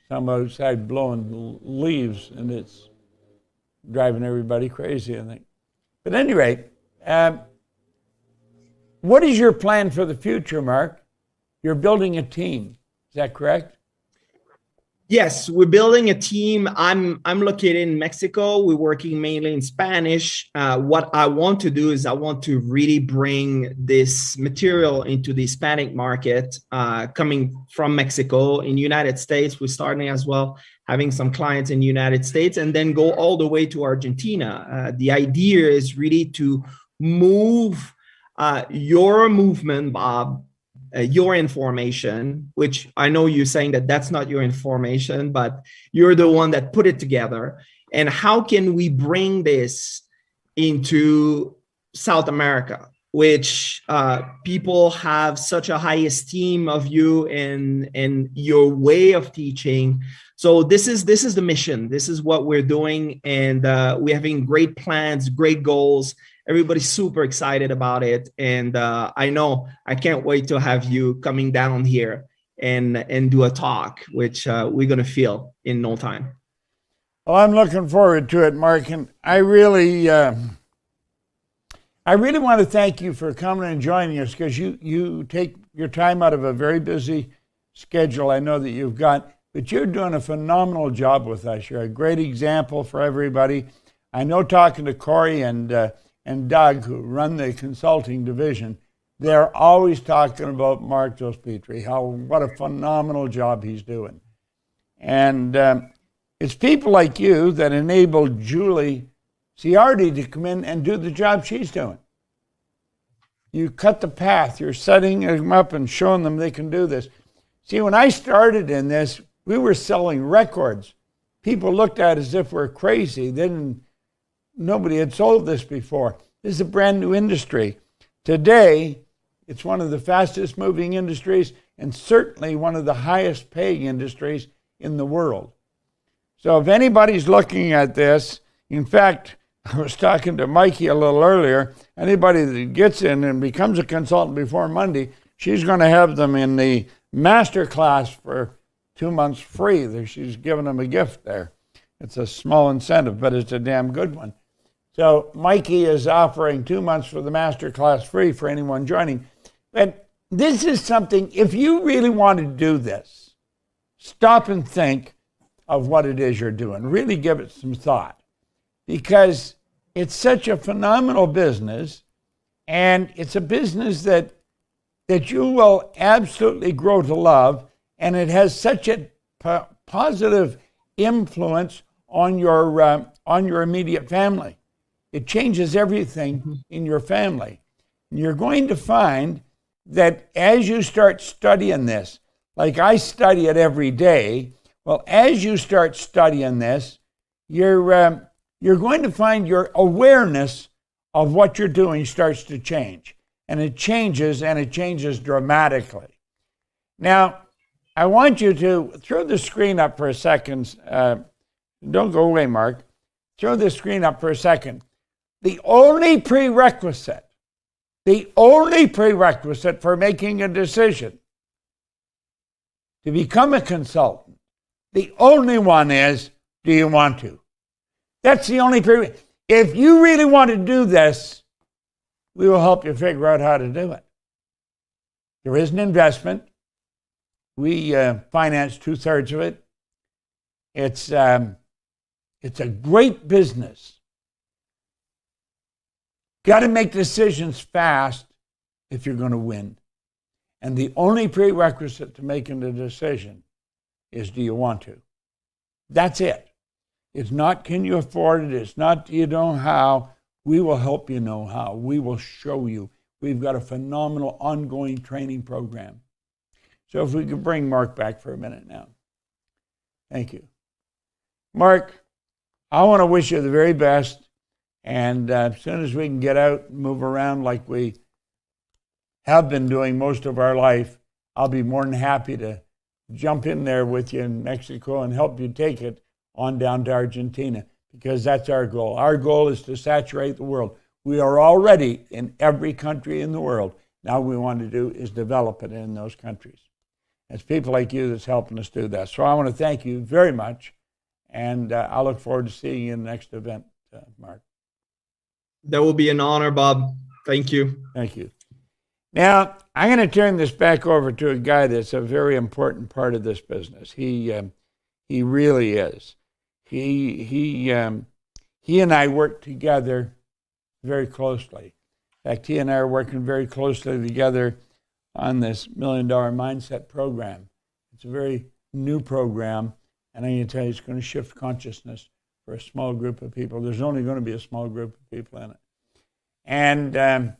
some outside blowing leaves, and it's driving everybody crazy, I think. But at any rate, what is your plan for the future, Mark? You're building a team. Is that correct? Yes, we're building a team. I'm located in Mexico. We're working mainly in Spanish. What I want to do is I want to really bring this material into the Hispanic market, coming from Mexico. In the United States, we're starting as well, having some clients in the United States, and then go all the way to Argentina. The idea is really to move your movement, Bob, your information, which I know you're saying that that's not your information, but you're the one that put it together. And how can we bring this into South America, which people have such a high esteem of you and your way of teaching. So this is the mission. This is what we're doing, and we're having great plans, great goals. Everybody's super excited about it, and I know I can't wait to have you coming down here and do a talk, which we're gonna feel in no time. Well, I'm looking forward to it, Mark, and I really want to thank you for coming and joining us, because you take your time out of a very busy schedule I know that you've got, but you're doing a phenomenal job with us. You're a great example for everybody. I know, talking to Corey and Doug, who run the consulting division, they're always talking about Mark Petrie, what a phenomenal job he's doing. And it's people like you that enabled Julie Ciardi to come in and do the job she's doing. You cut the path. You're setting them up and showing them they can do this. See, when I started in this, we were selling records. People looked at us as if we're crazy. Nobody had sold this before. This is a brand new industry. Today, it's one of the fastest moving industries, and certainly one of the highest paying industries in the world. So if anybody's looking at this, in fact, I was talking to Mikey a little earlier, anybody that gets in and becomes a consultant before Monday, she's going to have them in the master class for 2 months free. She's giving them a gift there. It's a small incentive, but it's a damn good one. So Mikey is offering 2 months for the master class free for anyone joining. But this is something, if you really want to do this, stop and think of what it is you're doing. Really give it some thought, because it's such a phenomenal business, and it's a business that you will absolutely grow to love, and it has such a positive influence on your immediate family. It changes everything in your family. And you're going to find that as you start studying this, like I study it every day, well, as you start studying this, you're going to find your awareness of what you're doing starts to change. And it changes dramatically. Now, I want you to throw the screen up for a second. Don't go away, Mark. Throw the screen up for a second. The only prerequisite for making a decision to become a consultant, the only one is, do you want to? That's the only prerequisite. If you really want to do this, we will help you figure out how to do it. There is an investment. We finance 2/3 of it. It's a great business. Got to make decisions fast if you're going to win. And the only prerequisite to making the decision is, do you want to? That's it. It's not, can you afford it? It's not, do you know how? We will help you know how. We will show you. We've got a phenomenal ongoing training program. So if we could bring Mark back for a minute now. Thank you. Mark, I want to wish you the very best. And as soon as we can get out and move around like we have been doing most of our life, I'll be more than happy to jump in there with you in Mexico and help you take it on down to Argentina, because that's our goal. Our goal is to saturate the world. We are already in every country in the world. Now what we want to do is develop it in those countries. It's people like you that's helping us do that. So I want to thank you very much, and I look forward to seeing you in the next event, Mark. That will be an honor, Bob. Thank you. Thank you. Now, I'm going to turn this back over to a guy that's a very important part of this business. He really is. He and I work together very closely. In fact, he and I are working very closely together on this $1 Million Mindset program. It's a very new program, And I'm going to tell you, it's going to shift consciousness for a small group of people. There's only going to be a small group of people in it. And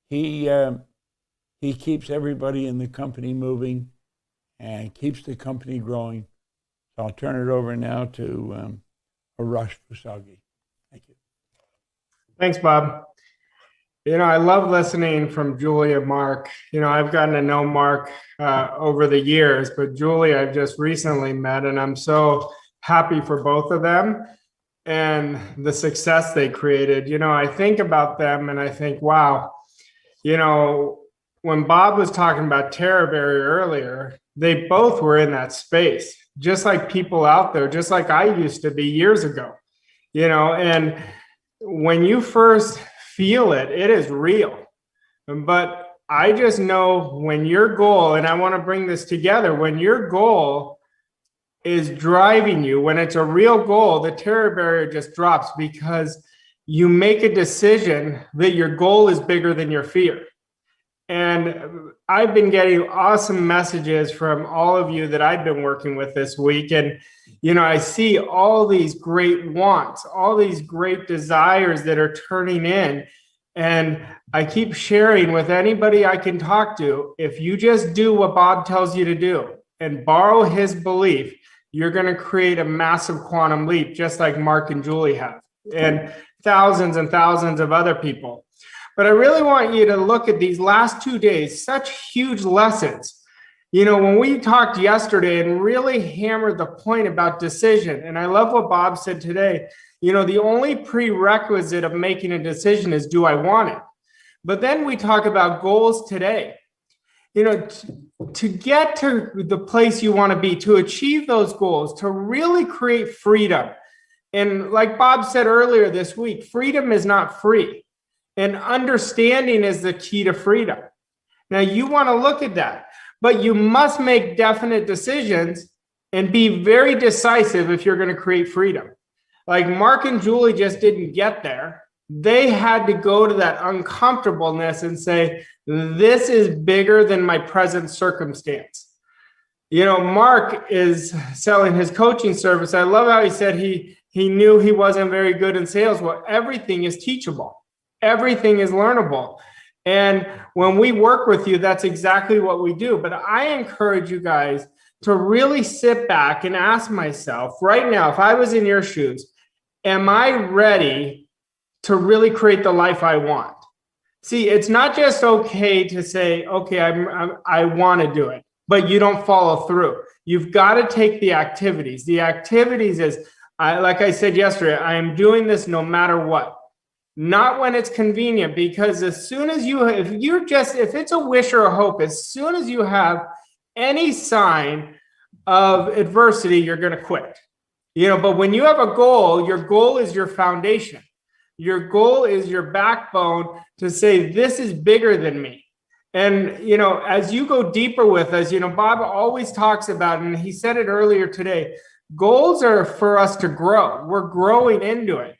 he keeps everybody in the company moving and keeps the company growing. So I'll turn it over now to Arash Pusagi. Thank you. Thanks, Bob. You know, I love listening from Julie and Mark. You know, I've gotten to know Mark over the years, but Julie I've just recently met, and I'm so happy for both of them and the success they created. You know, I think about them and I think, wow, you know, when Bob was talking about terror barrier earlier, they both were in that space, just like people out there, just like I used to be years ago, you know, and when you first feel it, it is real. But I just know when your goal, and I want to bring this together, when your goal is driving you, when it's a real goal, the terror barrier just drops because you make a decision that your goal is bigger than your fear. And I've been getting awesome messages from all of you that I've been working with this week. And, you know, I see all these great wants, all these great desires that are turning in. And I keep sharing with anybody I can talk to, if you just do what Bob tells you to do and borrow his belief, you're going to create a massive quantum leap, just like Mark and Julie have, and thousands of other people. But I really want you to look at these last 2 days, such huge lessons. You know, when we talked yesterday and really hammered the point about decision, and I love what Bob said today, you know, the only prerequisite of making a decision is, do I want it? But then we talk about goals today. You know, to get to the place you want to be, to achieve those goals, to really create freedom. And like Bob said earlier this week, freedom is not free. And understanding is the key to freedom. Now, you want to look at that, but you must make definite decisions and be very decisive if you're going to create freedom. Like Mark and Julie just didn't get there. They had to go to that uncomfortableness and say, this is bigger than my present circumstance. You know, Mark is selling his coaching service. I love how he said he knew he wasn't very good in sales. Well, everything is teachable. Everything is learnable. And when we work with you, that's exactly what we do. But I encourage you guys to really sit back and ask myself right now, if I was in your shoes, am I ready to really create the life I want? See, it's not just okay to say, okay, I want to do it, but you don't follow through. You've got to take the activities. The activities is, like I said yesterday, I am doing this no matter what. Not when it's convenient, because as soon as if it's a wish or a hope, as soon as you have any sign of adversity, you're going to quit. You know, but when you have a goal, your goal is your foundation. Your goal is your backbone to say, this is bigger than me. And, you know, as you go deeper with us, you know, Bob always talks about, and he said it earlier today, goals are for us to grow. We're growing into it.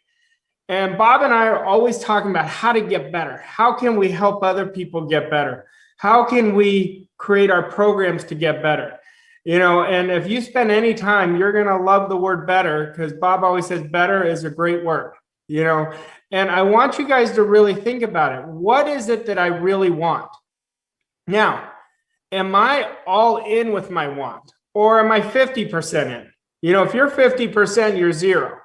And Bob and I are always talking about how to get better. How can we help other people get better? How can we create our programs to get better? You know, and if you spend any time, you're going to love the word better, because Bob always says better is a great word, you know. And I want you guys to really think about it. What is it that I really want? Now, am I all in with my want, or am I 50% in? You know, if you're 50%, you're zero.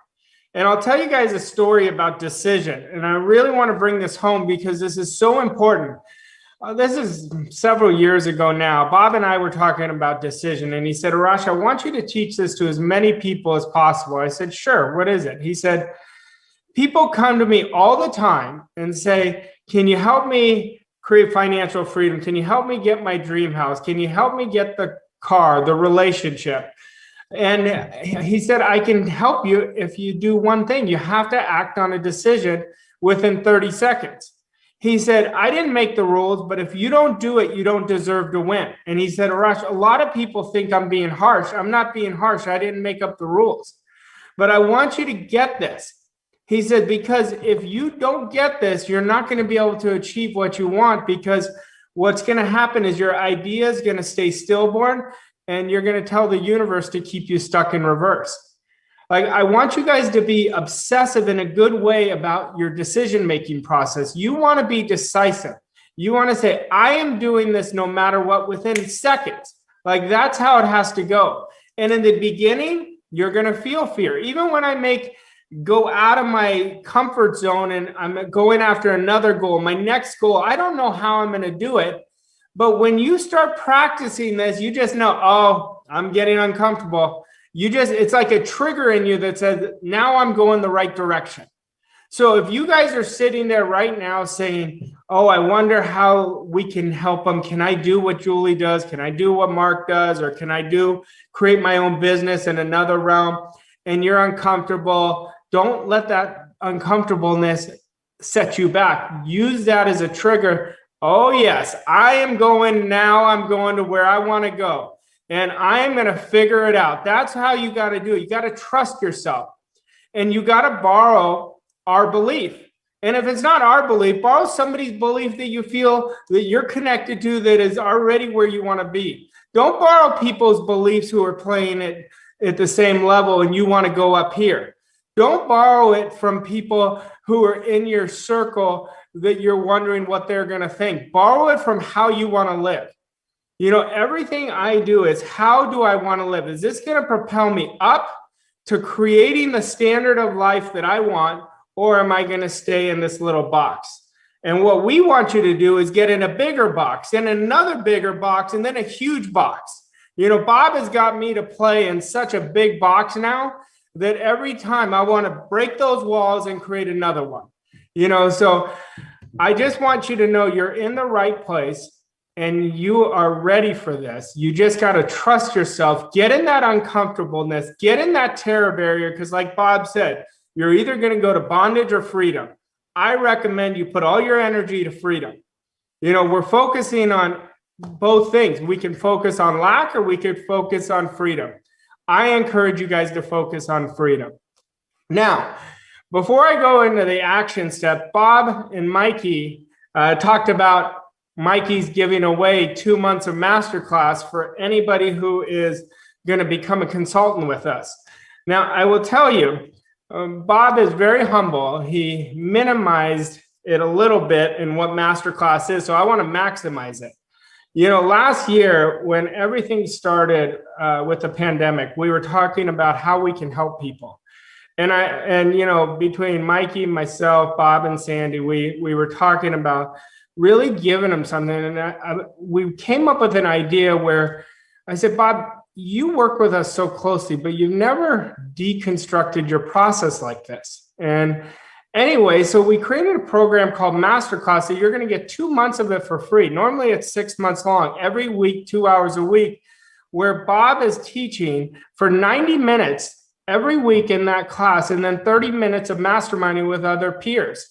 And I'll tell you guys a story about decision. And I really want to bring this home because this is so important. This is several years ago now. Bob and I were talking about decision. And he said, Arash, I want you to teach this to as many people as possible. I said, sure. What is it? He said, people come to me all the time and say, can you help me create financial freedom? Can you help me get my dream house? Can you help me get the car, the relationship? And he said, I can help you if you do one thing. You have to act on a decision within 30 seconds. He said, I didn't make the rules, but if you don't do it, you don't deserve to win. And he said, Arash, a lot of people think I'm being harsh. I'm not being harsh. I didn't make up the rules. But I want you to get this. He said, because if you don't get this, you're not going to be able to achieve what you want, because what's going to happen is your idea is going to stay stillborn. and you're going to tell the universe to keep you stuck in reverse. Like, I want you guys to be obsessive in a good way about your decision-making process. You want to be decisive. You want to say, I am doing this no matter what within seconds. Like, that's how it has to go. And in the beginning, you're going to feel fear. Even when I go out of my comfort zone and I'm going after another goal, my next goal, I don't know how I'm going to do it. But when you start practicing this, you just know, oh, I'm getting uncomfortable. It's like a trigger in you that says, now I'm going the right direction. So if you guys are sitting there right now saying, oh, I wonder how we can help them. Can I do what Julie does? Can I do what Mark does? Or can I create my own business in another realm? And you're uncomfortable. Don't let that uncomfortableness set you back. Use that as a trigger. Oh, yes, I'm going to where I want to go. And I'm going to figure it out. That's how you got to do it. You got to trust yourself. And you got to borrow our belief. And if it's not our belief, borrow somebody's belief that you feel that you're connected to that is already where you want to be. Don't borrow people's beliefs who are playing it at the same level and you want to go up here. Don't borrow it from people who are in your circle that you're wondering what they're going to think. Borrow it from how you want to live. You know, everything I do is, how do I want to live? Is this going to propel me up to creating the standard of life that I want, or am I going to stay in this little box? And what we want you to do is get in a bigger box, and another bigger box, and then a huge box. You know, Bob has got me to play in such a big box now that every time I want to break those walls and create another one. You know, so I just want you to know you're in the right place. And you are ready for this. You just got to trust yourself, get in that uncomfortableness, get in that terror barrier. Because like Bob said, you're either going to go to bondage or freedom. I recommend you put all your energy to freedom. You know, we're focusing on both things. We can focus on lack, or we could focus on freedom. I encourage you guys to focus on freedom. Now, before I go into the action step, Bob and Mikey talked about Mikey's giving away 2 months of masterclass for anybody who is going to become a consultant with us. Now, I will tell you, Bob is very humble. He minimized it a little bit in what masterclass is, so I want to maximize it. You know, last year when everything started with the pandemic, we were talking about how we can help people. And you know, between Mikey, myself, Bob, and Sandy, we were talking about really giving them something. And we came up with an idea where I said, Bob, you work with us so closely, but you've never deconstructed your process like this. And anyway, so we created a program called Masterclass that you're going to get 2 months of it for free. Normally it's 6 months long, every week, 2 hours a week, where Bob is teaching for 90 minutes every week in that class, and then 30 minutes of masterminding with other peers.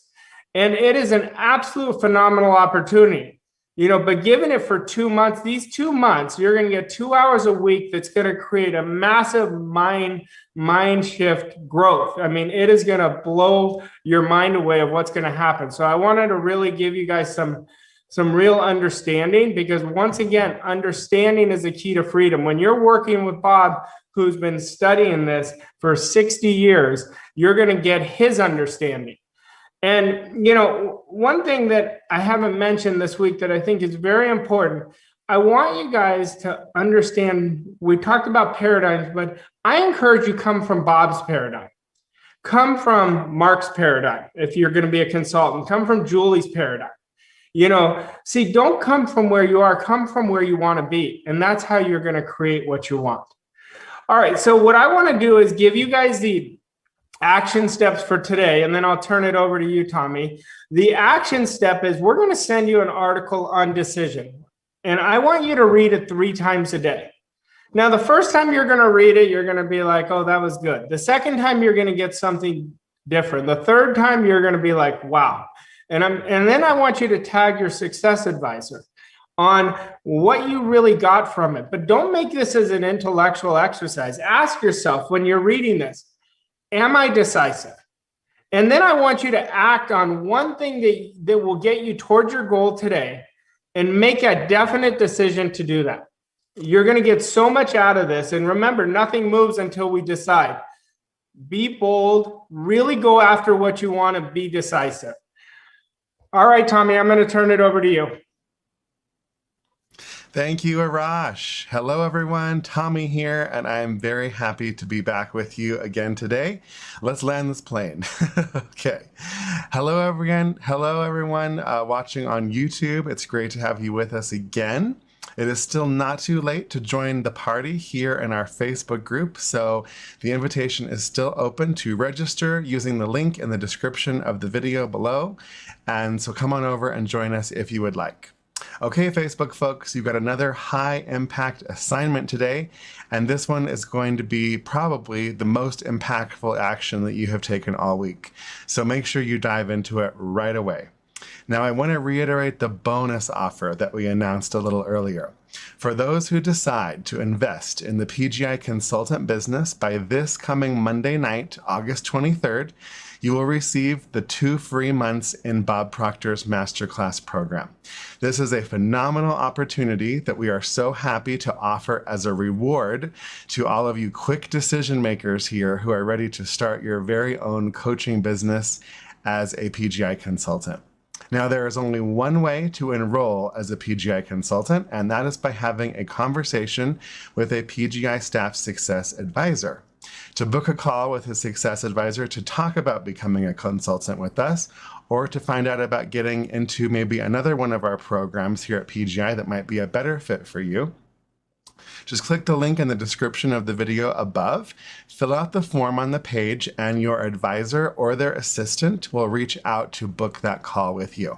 And it is an absolute phenomenal opportunity, you know, but given it for 2 months, these 2 months, you're going to get 2 hours a week that's going to create a massive mind shift growth. I mean, it is going to blow your mind away of what's going to happen. So I wanted to really give you guys some real understanding, because once again, understanding is the key to freedom. When you're working with Bob, who's been studying this for 60 years, you're going to get his understanding. And, you know, one thing that I haven't mentioned this week that I think is very important, I want you guys to understand, we talked about paradigms, but I encourage you come from Bob's paradigm. Come from Mark's paradigm. If you're going to be a consultant, come from Julie's paradigm. You know, see, don't come from where you are, come from where you want to be. And that's how you're going to create what you want. All right. So what I want to do is give you guys the action steps for today, and then I'll turn it over to you, Tommy. The action step is we're going to send you an article on decision, and I want you to read it 3 times a day. Now, the first time you're going to read it, you're going to be like, oh, that was good. The second time, you're going to get something different. The third time, you're going to be like, wow. And then I want you to tag your success advisor on what you really got from it. But don't make this as an intellectual exercise. Ask yourself when you're reading this, am I decisive? And then I want you to act on one thing that will get you towards your goal today, and make a definite decision to do that. You're going to get so much out of this. And remember, nothing moves until we decide. Be bold, really go after what you want, and be decisive. All right, Tommy, I'm going to turn it over to you. Thank you, Arash. Hello, everyone. Tommy here, and I'm very happy to be back with you again today. Let's land this plane. Okay. Hello, everyone. Hello, everyone watching on YouTube. It's great to have you with us again. It is still not too late to join the party here in our Facebook group, so the invitation is still open to register using the link in the description of the video below. And so come on over and join us if you would like. Okay, Facebook folks, you've got another high impact assignment today, and this one is going to be probably the most impactful action that you have taken all week. So make sure you dive into it right away. Now, I want to reiterate the bonus offer that we announced a little earlier. For those who decide to invest in the PGI consultant business by this coming Monday night, August 23rd, you will receive the 2 free months in Bob Proctor's Masterclass program. This is a phenomenal opportunity that we are so happy to offer as a reward to all of you quick decision makers here who are ready to start your very own coaching business as a PGI consultant. Now, there is only one way to enroll as a PGI consultant, and that is by having a conversation with a PGI staff success advisor. To book a call with a success advisor to talk about becoming a consultant with us, or to find out about getting into maybe another one of our programs here at PGI that might be a better fit for you, just click the link in the description of the video above, fill out the form on the page, and your advisor or their assistant will reach out to book that call with you.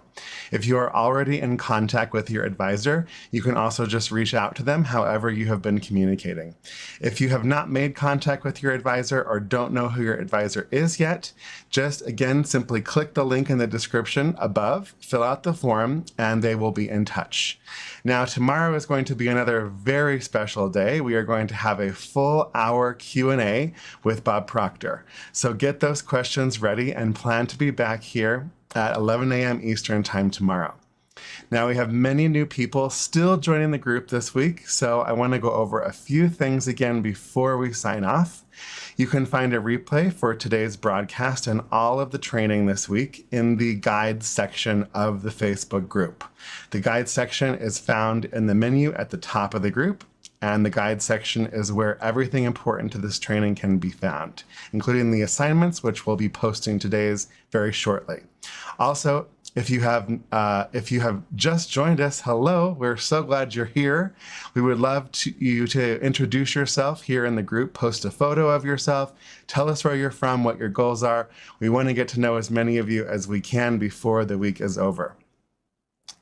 If you are already in contact with your advisor, you can also just reach out to them however you have been communicating. If you have not made contact with your advisor or don't know who your advisor is yet, just again, simply click the link in the description above, fill out the form, and they will be in touch. Now, tomorrow is going to be another very special day. We are going to have a full hour Q&A with Bob Proctor. So get those questions ready and plan to be back here at 11 a.m. Eastern Time tomorrow. Now, we have many new people still joining the group this week, so I want to go over a few things again before we sign off. You can find a replay for today's broadcast and all of the training this week in the guide section of the Facebook group. The guide section is found in the menu at the top of the group, and the guide section is where everything important to this training can be found, including the assignments, which we'll be posting today's very shortly. Also, if you have just joined us, hello, we're so glad you're here. We would love you to introduce yourself here in the group, post a photo of yourself, tell us where you're from, what your goals are. We want to get to know as many of you as we can before the week is over.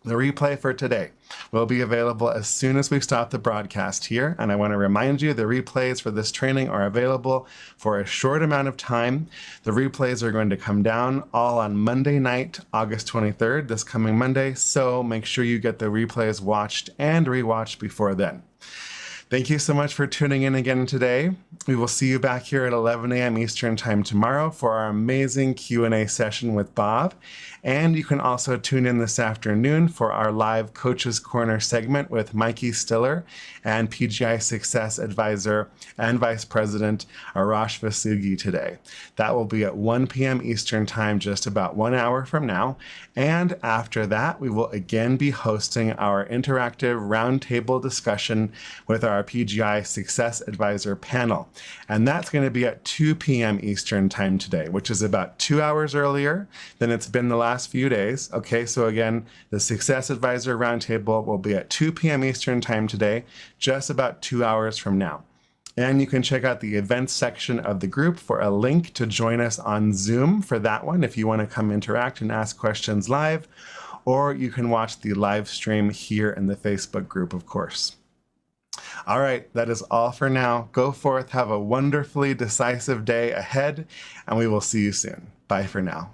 The replay for today will be available as soon as we stop the broadcast here, and I want to remind you the replays for this training are available for a short amount of time. The replays are going to come down all on Monday night, August 23rd, this coming Monday, so make sure you get the replays watched and rewatched before then. Thank you so much for tuning in again today. We will see you back here at 11 a.m. Eastern Time tomorrow for our amazing Q&A session with Bob. And you can also tune in this afternoon for our live Coaches Corner segment with Mikey Stiller and PGI Success Advisor and Vice President Arash Vasugi today. That will be at 1 p.m. Eastern Time, just about 1 hour from now. And after that, we will again be hosting our interactive roundtable discussion with our PGI Success Advisor panel. And that's going to be at 2 p.m. Eastern Time today, which is about 2 hours earlier than it's been the last few days. Okay, so again, the Success Advisor Roundtable will be at 2 p.m. Eastern Time today, just about 2 hours from now. And you can check out the events section of the group for a link to join us on Zoom for that one if you want to come interact and ask questions live, or you can watch the live stream here in the Facebook group, of course. All right, that is all for now. Go forth, have a wonderfully decisive day ahead, and we will see you soon. Bye for now.